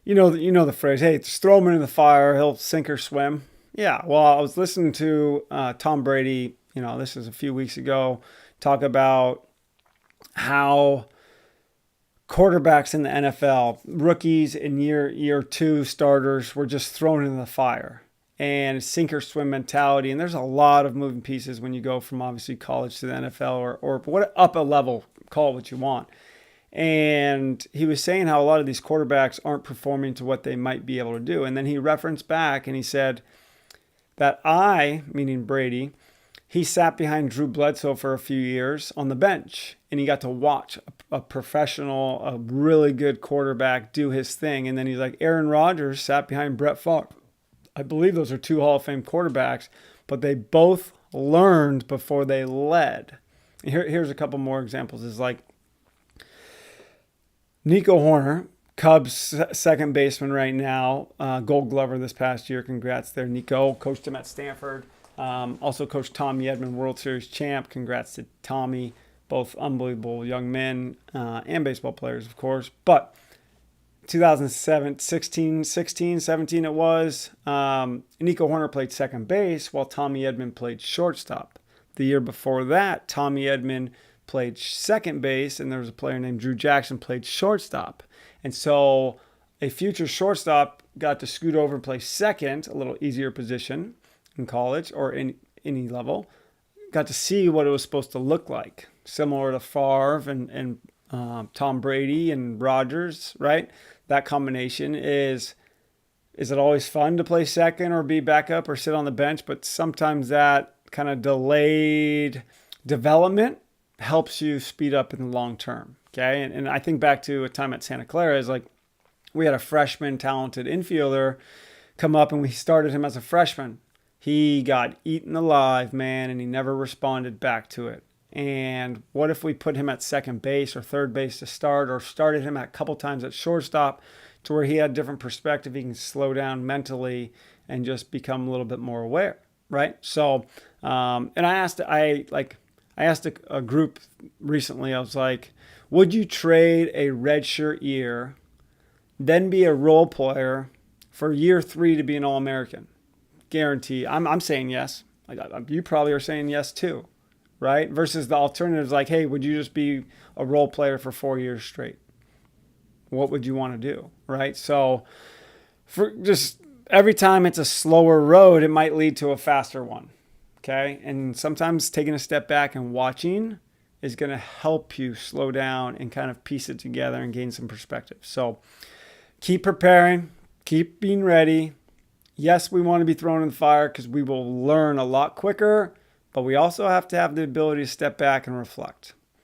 you know the phrase, hey, just throw him in the fire, he'll sink or swim. Yeah, well, I was listening to Tom Brady, this is a few weeks ago, talk about how quarterbacks in the NFL, rookies and year two starters, were just thrown in the fire and sink or swim mentality. And there's a lot of moving pieces when you go from obviously college to the NFL or what up a level, call it what you want. And he was saying how a lot of these quarterbacks aren't performing to what they might be able to do. And then he referenced back and he said that meaning Brady, he sat behind Drew Bledsoe for a few years on the bench and he got to watch a professional, a really good quarterback do his thing. And then he's like, Aaron Rodgers sat behind Brett Favre. I believe those are two Hall of Fame quarterbacks, but they both learned before they led. Here's a couple more examples. Is like Nico Hoerner, Cubs second baseman right now, Gold Glover this past year. Congrats there, Nico. Coached him at Stanford. Also coached Tommy Edman, World Series champ. Congrats to Tommy. Both unbelievable young men and baseball players, of course. But 2016, 17 it was, Nico Hoerner played second base while Tommy Edman played shortstop. The year before that, Tommy Edman played second base, and there was a player named Drew Jackson played shortstop. And so a future shortstop got to scoot over and play second, a little easier position in college or in any level. Got to see what it was supposed to look like, similar to Favre and Tom Brady and Rodgers, right? That combination is it always fun to play second or be backup or sit on the bench? But sometimes that kind of delayed development helps you speed up in the long term. Okay. And I think back to a time at Santa Clara is like we had a freshman talented infielder come up and we started him as a freshman. He got eaten alive, man, and he never responded back to it. And what if we put him at second base or third base to start, or started him a couple times at shortstop to where he had a different perspective, he can slow down mentally and just become a little bit more aware, right? So, and I asked a group recently, I was like, would you trade a redshirt year, then be a role player for year 3 to be an All-American? Guarantee. I'm saying yes. Like you probably are saying yes too, right? Versus the alternatives like, hey, would you just be a role player for 4 years straight? What would you want to do, right? So for just every time it's a slower road, it might lead to a faster one, okay? And sometimes taking a step back and watching is going to help you slow down and kind of piece it together and gain some perspective. So keep preparing, keep being ready. Yes, we want to be thrown in the fire because we will learn a lot quicker, but we also have to have the ability to step back and reflect.